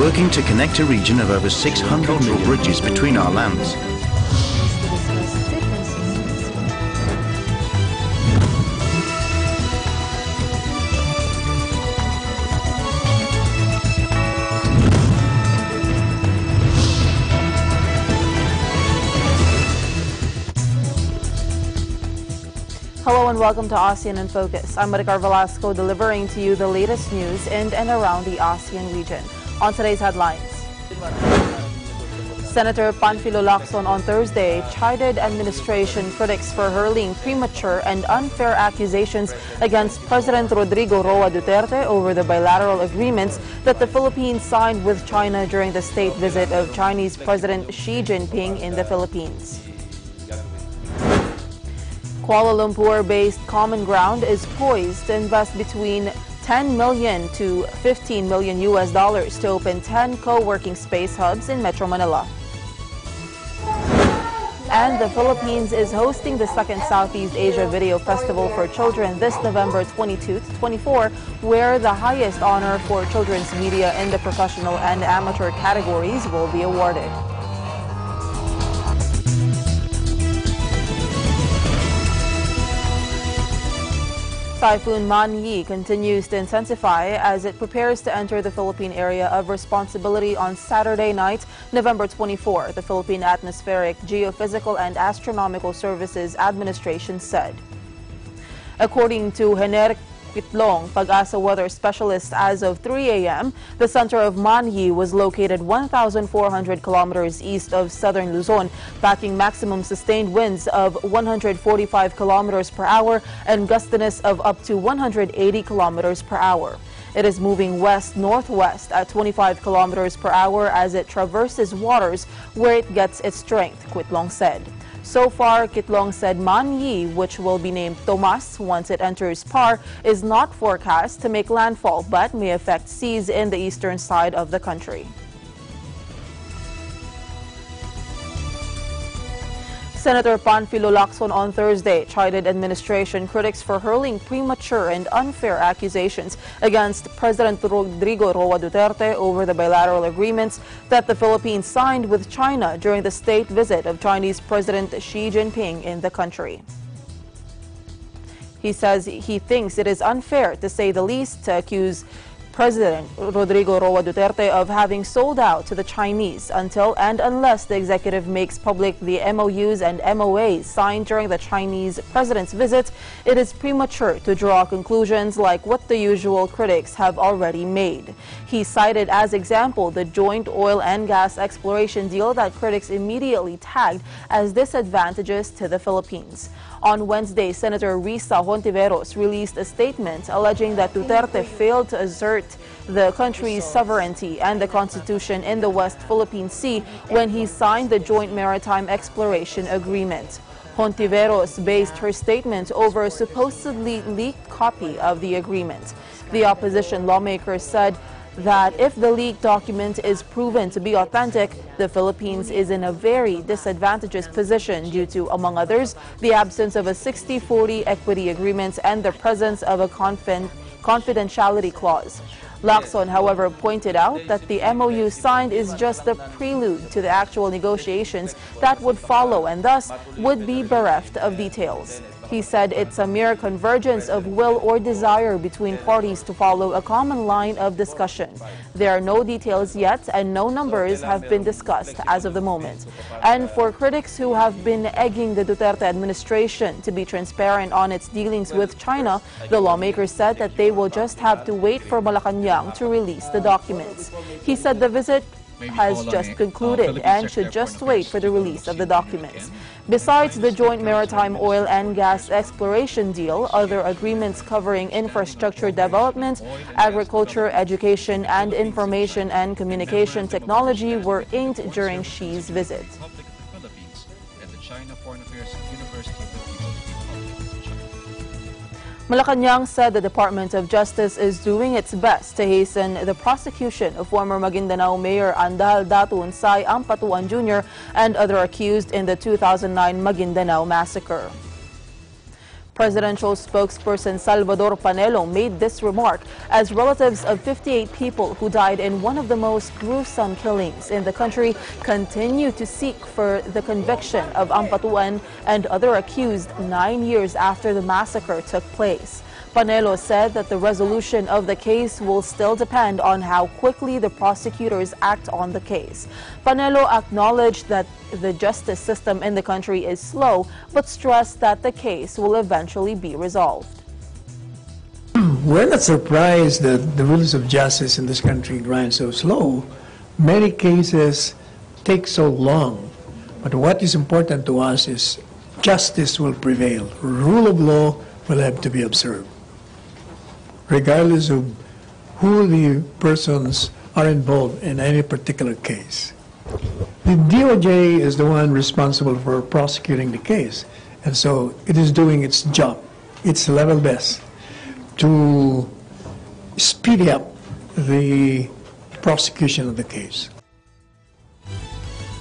working to connect a region of over 600 million bridges between our lands. Hello and welcome to ASEAN in Focus. I'm Maricar Velasco, delivering to you the latest news in and around the ASEAN region. On today's headlines, Senator Panfilo Lacson on Thursday chided administration critics for hurling premature and unfair accusations against President Rodrigo Roa Duterte over the bilateral agreements that the Philippines signed with China during the state visit of Chinese President Xi Jinping in the Philippines. Kuala Lumpur-based Common Ground is poised to invest between $10 million to $15 million to open 10 co-working space hubs in Metro Manila. And the Philippines is hosting the second Southeast Asia Video Festival for Children this November 22 to 24, where the highest honor for children's media in the professional and amateur categories will be awarded. Typhoon Man-yi continues to intensify as it prepares to enter the Philippine area of responsibility on Saturday night, November 24, the Philippine Atmospheric, Geophysical and Astronomical Services Administration said. According to Hener Quitlong, Pag-asa weather specialist, as of 3 a.m., the center of Man-yi was located 1,400 kilometers east of southern Luzon, packing maximum sustained winds of 145 kilometers per hour and gustiness of up to 180 kilometers per hour. It is moving west-northwest at 25 kilometers per hour as it traverses waters where it gets its strength, Quitlong said. So far, Quitlong said Man-yi, which will be named Tomas once it enters PAR, is not forecast to make landfall but may affect seas in the eastern side of the country. Senator Panfilo Lacson on Thursday chided administration critics for hurling premature and unfair accusations against President Rodrigo Roa Duterte over the bilateral agreements that the Philippines signed with China during the state visit of Chinese President Xi Jinping in the country. He says he thinks it is unfair, to say the least, to accuse President Rodrigo Roa Duterte of having sold out to the Chinese until and unless the executive makes public the MOUs and MOAs signed during the Chinese president's visit. It is premature to draw conclusions like what the usual critics have already made. He cited as example the joint oil and gas exploration deal that critics immediately tagged as disadvantageous to the Philippines. On Wednesday, Senator Risa Hontiveros released a statement alleging that Duterte failed to assert the country's sovereignty and the Constitution in the West Philippine Sea when he signed the Joint Maritime Exploration Agreement. Hontiveros based her statement over a supposedly leaked copy of the agreement. The opposition lawmaker said that if the leaked document is proven to be authentic, the Philippines is in a very disadvantageous position due to, among others, the absence of a 60-40 equity agreement and the presence of a confidentiality clause. Lacson, however, pointed out that the MOU signed is just the prelude to the actual negotiations that would follow and thus would be bereft of details. He said it's a mere convergence of will or desire between parties to follow a common line of discussion. There are no details yet and no numbers have been discussed as of the moment. And for critics who have been egging the Duterte administration to be transparent on its dealings with China, the lawmaker said that they will just have to wait for Malacanang to release the documents. He said the visit has just concluded and should just wait for the release of the documents. Besides the joint maritime oil and gas exploration deal, other agreements covering infrastructure development, agriculture, education, and information and communication technology were inked during Xi's visit. Malacanang said the Department of Justice is doing its best to hasten the prosecution of former Maguindanao Mayor Andal Datu Unsay Ampatuan Jr. and other accused in the 2009 Maguindanao massacre. Presidential spokesperson Salvador Panelo made this remark as relatives of 58 people who died in one of the most gruesome killings in the country continue to seek for the conviction of Ampatuan and other accused 9 years after the massacre took place. Panelo said that the resolution of the case will still depend on how quickly the prosecutors act on the case. Panelo acknowledged that the justice system in the country is slow, but stressed that the case will eventually be resolved. We're not surprised that the rules of justice in this country grind so slow. Many cases take so long. But what is important to us is justice will prevail. Rule of law will have to be observed, regardless of who the persons are involved in any particular case. The DOJ is the one responsible for prosecuting the case, and so it is doing its job, its level best, to speed up the prosecution of the case.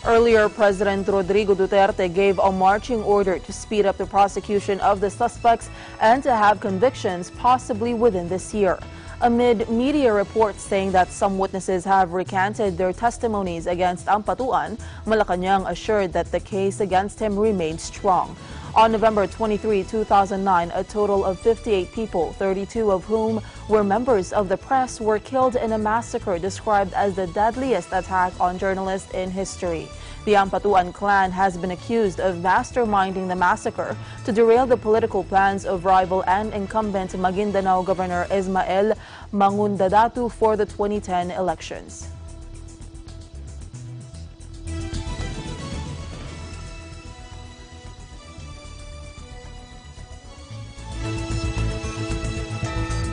Earlier, President Rodrigo Duterte gave a marching order to speed up the prosecution of the suspects and to have convictions possibly within this year, amid media reports saying that some witnesses have recanted their testimonies against Ampatuan. Malacanang assured that the case against him remains strong. On November 23, 2009, a total of 58 people, 32 of whom were members of the press, were killed in a massacre described as the deadliest attack on journalists in history. The Ampatuan clan has been accused of masterminding the massacre to derail the political plans of rival and incumbent Maguindanao Governor Ismael Mangundadatu for the 2010 elections.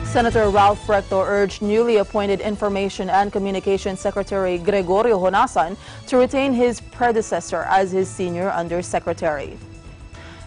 Senator Ralph Recto urged newly appointed Information and Communications Secretary Gregorio Honasan to retain his predecessor as his senior undersecretary.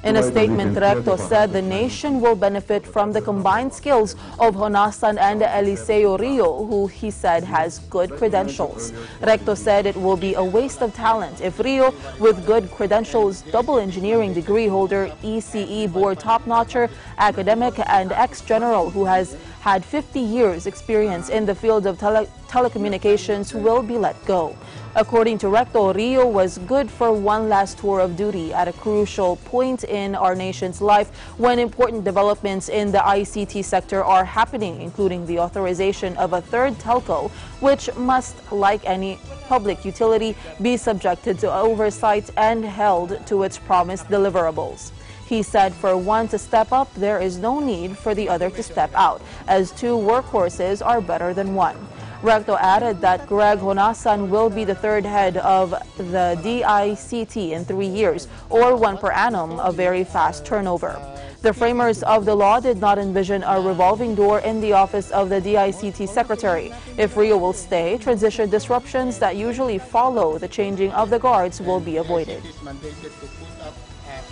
In a statement, Recto said the nation will benefit from the combined skills of Honasan and Eliseo Rio, who he said has good credentials. Recto said it will be a waste of talent if Rio, with good credentials, double engineering degree holder, ECE board top-notcher, academic, and ex-general who has had 50 years experience in the field of telecommunications, will be let go. According to Recto, Rio was good for one last tour of duty at a crucial point in our nation's life when important developments in the ICT sector are happening, including the authorization of a third telco, which must, like any public utility, be subjected to oversight and held to its promised deliverables. He said for one to step up, there is no need for the other to step out, as two workhorses are better than one. Recto added that Greg Honasan will be the third head of the DICT in 3 years, or one per annum, a very fast turnover. The framers of the law did not envision a revolving door in the office of the DICT secretary. If Rio will stay, transition disruptions that usually follow the changing of the guards will be avoided. It is mandated to put up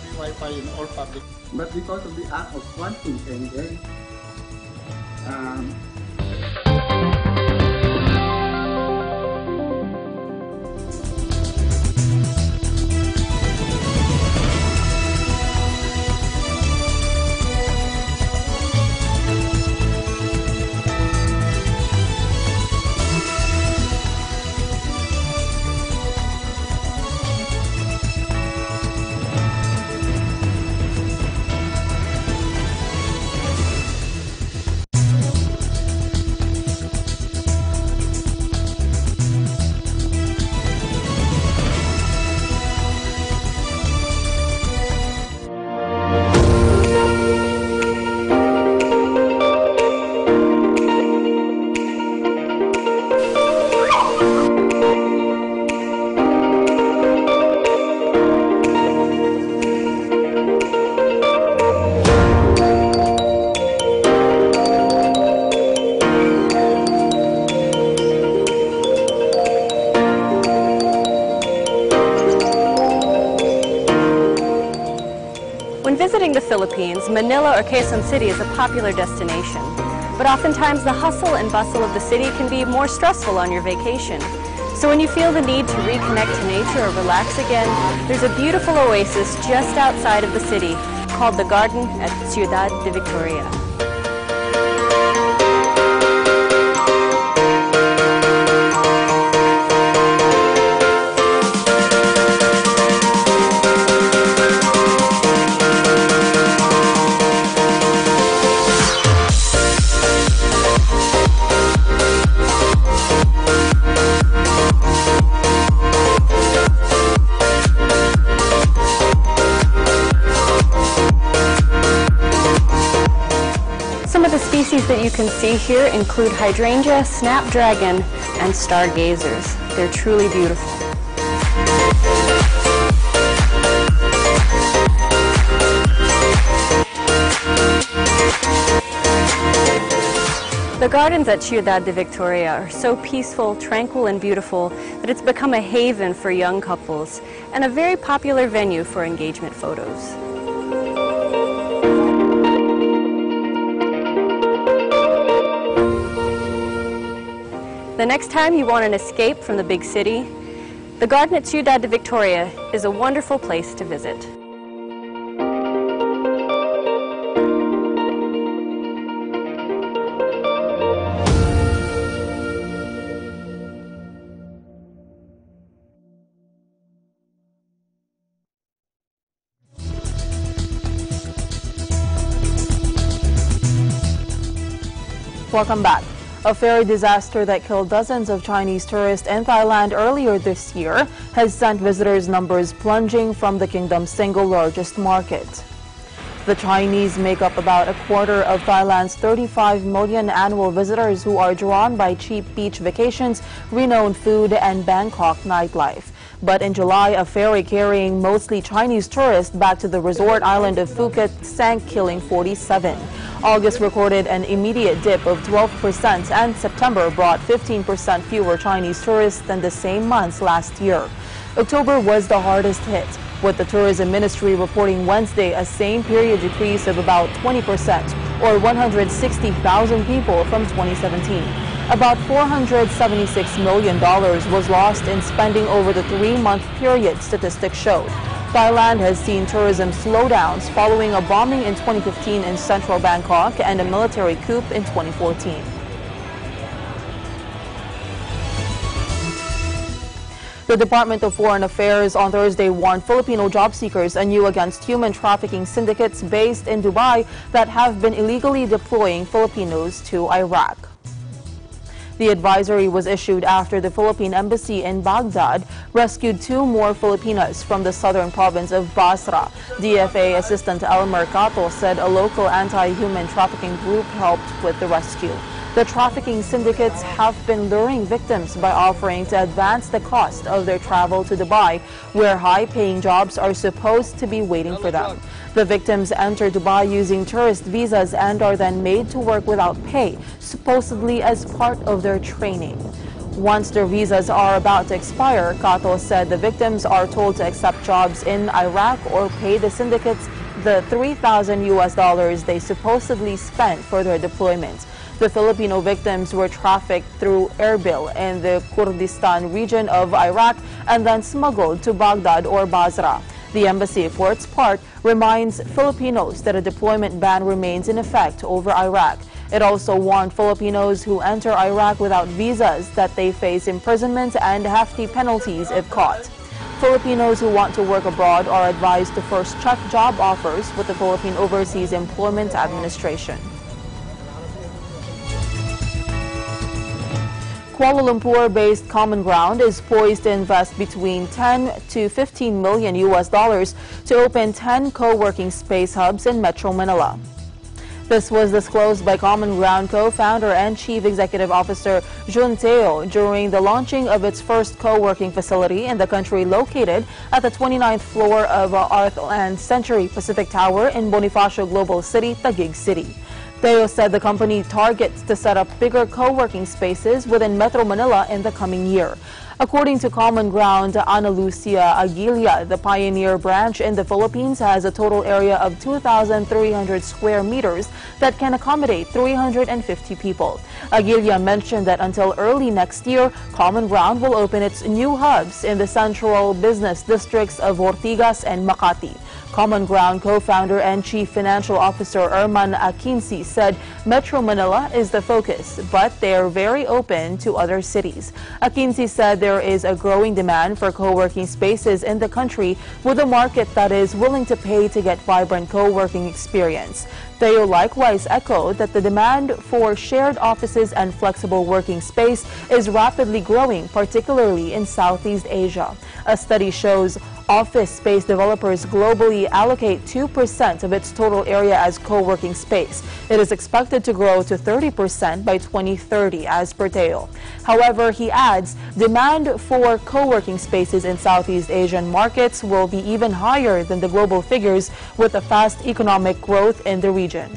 free Wi-Fi in all public. But because of the act of quantum change, When visiting the Philippines, Manila or Quezon City is a popular destination. But oftentimes the hustle and bustle of the city can be more stressful on your vacation. So when you feel the need to reconnect to nature or relax again, there's a beautiful oasis just outside of the city called the Garden at Ciudad de Victoria. Some of the species that you can see here include hydrangea, snapdragon, and stargazers. They're truly beautiful. The gardens at Ciudad de Victoria are so peaceful, tranquil, and beautiful that it's become a haven for young couples and a very popular venue for engagement photos. The next time you want an escape from the big city, the garden at Ciudad de Victoria is a wonderful place to visit. Welcome back. A ferry disaster that killed dozens of Chinese tourists in Thailand earlier this year has sent visitors' numbers plunging from the kingdom's single largest market. The Chinese make up about a quarter of Thailand's 35 million annual visitors who are drawn by cheap beach vacations, renowned food, and Bangkok nightlife. But in July, a ferry carrying mostly Chinese tourists back to the resort island of Phuket sank, killing 47. August recorded an immediate dip of 12%, and September brought 15% fewer Chinese tourists than the same months last year. October was the hardest hit, with the Tourism Ministry reporting Wednesday a same-period decrease of about 20%, or 160,000 people from 2017. About $476 million was lost in spending over the three-month period, statistics showed. Thailand has seen tourism slowdowns following a bombing in 2015 in central Bangkok and a military coup in 2014. The Department of Foreign Affairs on Thursday warned Filipino job seekers anew against human trafficking syndicates based in Dubai that have been illegally deploying Filipinos to Iraq. The advisory was issued after the Philippine Embassy in Baghdad rescued two more Filipinas from the southern province of Basra. DFA Assistant Elmer Cato said a local anti-human trafficking group helped with the rescue. The trafficking syndicates have been luring victims by offering to advance the cost of their travel to Dubai, where high-paying jobs are supposed to be waiting for them. The victims enter Dubai using tourist visas and are then made to work without pay, supposedly as part of their training. Once their visas are about to expire, Cato said the victims are told to accept jobs in Iraq or pay the syndicates the $3,000 they supposedly spent for their deployment. The Filipino victims were trafficked through Erbil in the Kurdistan region of Iraq and then smuggled to Baghdad or Basra. The embassy, for its part, reminds Filipinos that a deployment ban remains in effect over Iraq. It also warned Filipinos who enter Iraq without visas that they face imprisonment and hefty penalties if caught. Filipinos who want to work abroad are advised to first check job offers with the Philippine Overseas Employment Administration. Kuala Lumpur-based Common Ground is poised to invest between $10 to $15 million to open 10 co-working space hubs in Metro Manila. This was disclosed by Common Ground co-founder and Chief Executive Officer Jun Teo during the launching of its first co-working facility in the country, located at the 29th floor of Arthland Century Pacific Tower in Bonifacio Global City, Taguig City. Teo said the company targets to set up bigger co-working spaces within Metro Manila in the coming year. According to Common Ground, Ana Lucia Aguilia, the pioneer branch in the Philippines, has a total area of 2,300 square meters that can accommodate 350 people. Aguilia mentioned that until early next year, Common Ground will open its new hubs in the central business districts of Ortigas and Makati. Common Ground co-founder and Chief Financial Officer Erman Akinci said Metro Manila is the focus, but they are very open to other cities. Akinci said there is a growing demand for co-working spaces in the country, with a market that is willing to pay to get vibrant co-working experience. Theo likewise echoed that the demand for shared offices and flexible working space is rapidly growing, particularly in Southeast Asia. A study shows office space developers globally allocate 2% of its total area as co-working space. It is expected to grow to 30% by 2030, as per Theo. However, he adds, demand for co-working spaces in Southeast Asian markets will be even higher than the global figures, with a fast economic growth in the region.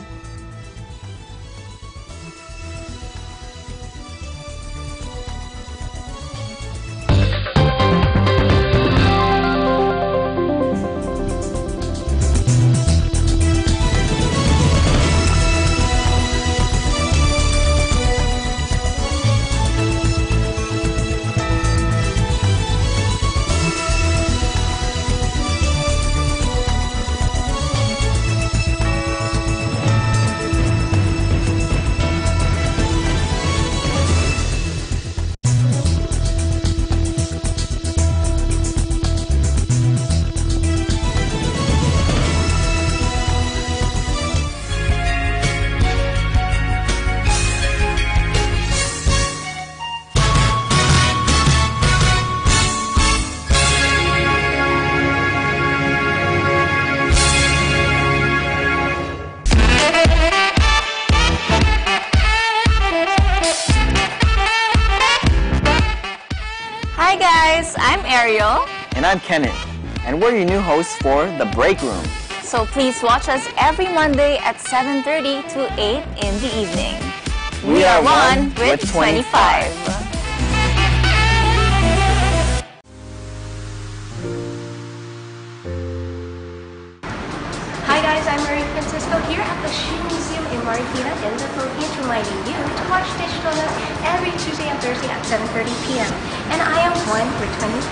Hi guys, I'm Ariel. And I'm Kenneth, and we're your new hosts for The Break Room. So please watch us every Monday at 7:30 to 8 in the evening. We are one with 25. Hi guys, I'm Marie Francisco here at the Shoe Museum in Marikina in the Philippines, reminding you to watch Digital News every Tuesday and Thursday at 7:30 p.m. And I am one for 25.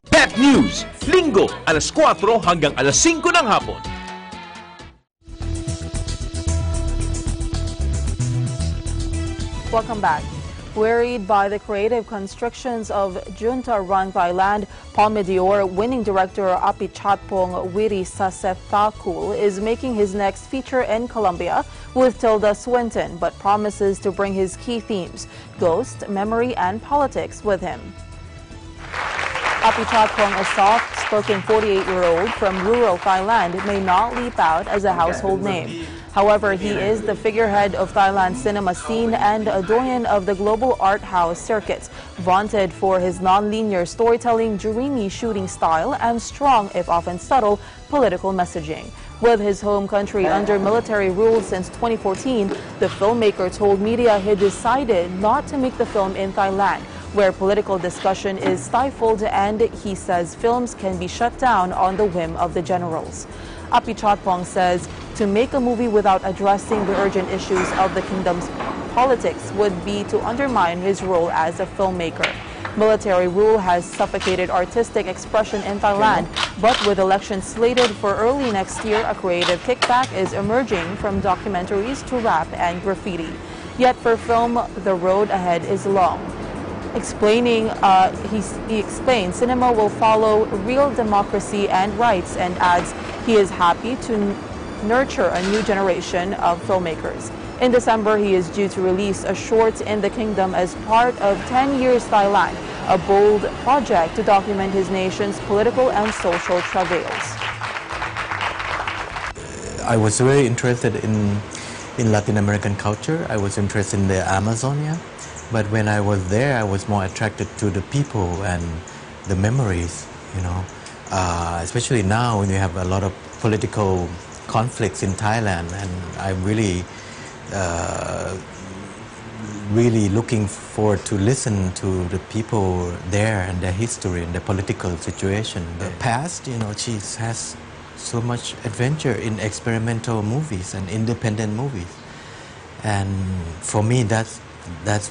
Pep News, Linggo, alas 4 hanggang alas 5 ng hapon. Welcome back. Worried by the creative constrictions of junta-run Thailand, Palme d'Or winning director Apichatpong Wirisasethakul is making his next feature in Colombia with Tilda Swinton, but promises to bring his key themes, ghost, memory, and politics with him. Apichatpong, a soft-spoken 48-year-old from rural Thailand, may not leap out as a household name. However, he is the figurehead of Thailand's cinema scene and a doyen of the global art house circuits, vaunted for his non-linear storytelling, dreamy shooting style, and strong, if often subtle, political messaging. With his home country under military rule since 2014, the filmmaker told media he decided not to make the film in Thailand, where political discussion is stifled, and he says films can be shut down on the whim of the generals. Apichatpong says to make a movie without addressing the urgent issues of the kingdom's politics would be to undermine his role as a filmmaker. Military rule has suffocated artistic expression in Thailand, but with elections slated for early next year, a creative kickback is emerging from documentaries to rap and graffiti. Yet for film, the road ahead is long. He explains cinema will follow real democracy and rights, and adds he is happy to nurture a new generation of filmmakers. In December, he is due to release a short in the kingdom as part of 10 Years Thailand, a bold project to document his nation's political and social travails. I was very interested in Latin American culture. I was interested in the Amazonia. But when I was there, I was more attracted to the people and the memories, you know. Especially now when you have a lot of political conflicts in Thailand, and I'm really looking forward to listen to the people there and their history and their political situation. The past, you know, she has so much adventure in experimental movies and independent movies. And for me, that's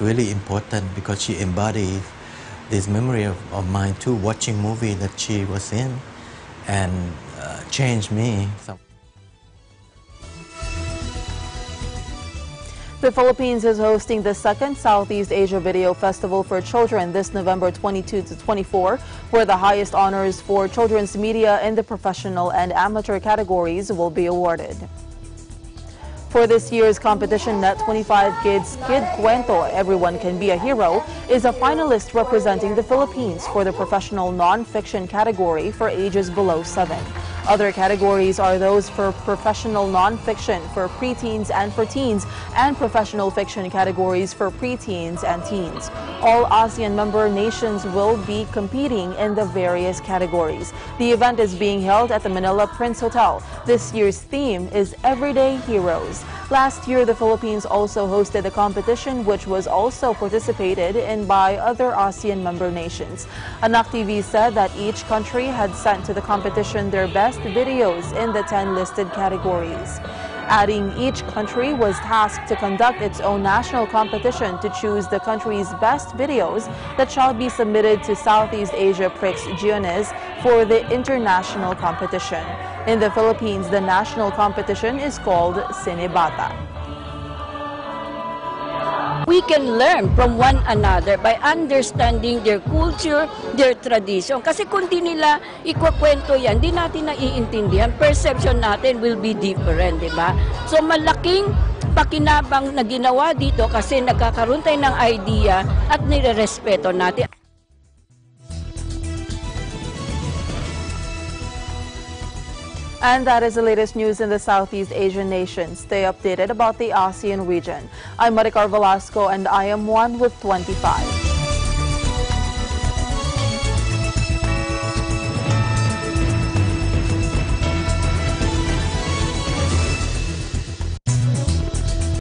really important because she embodies this memory of mine too, watching movie that she was in, and changed me. The Philippines is hosting the second Southeast Asia Video Festival for Children this November 22 to 24, where the highest honors for children's media in the professional and amateur categories will be awarded. For this year's competition, Net 25 Kids Kid Cuento, Everyone Can Be a Hero, is a finalist representing the Philippines for the professional non-fiction category for ages below 7. Other categories are those for professional non-fiction for preteens and for teens, and professional fiction categories for preteens and teens. All ASEAN member nations will be competing in the various categories. The event is being held at the Manila Prince Hotel. This year's theme is Everyday Heroes. Last year, the Philippines also hosted the competition, which was also participated in by other ASEAN member nations. Anak TV said that each country had sent to the competition their best videos in the 10 listed categories. Adding, each country was tasked to conduct its own national competition to choose the country's best videos that shall be submitted to Southeast Asia Prix Jeunesse for the international competition. In the Philippines, the national competition is called Cinebata. We can learn from one another by understanding their culture, their tradition. Kasi kung di nila ikwakwento yan, di natin naiintindihan, perception natin will be different, di ba? So malaking pakinabang na ginawa dito kasi nagkakaroon tayo ng idea at nire-respeto natin. And that is the latest news in the Southeast Asian nations. Stay updated about the ASEAN region. I'm Maricar Velasco, and I am 1 with 25.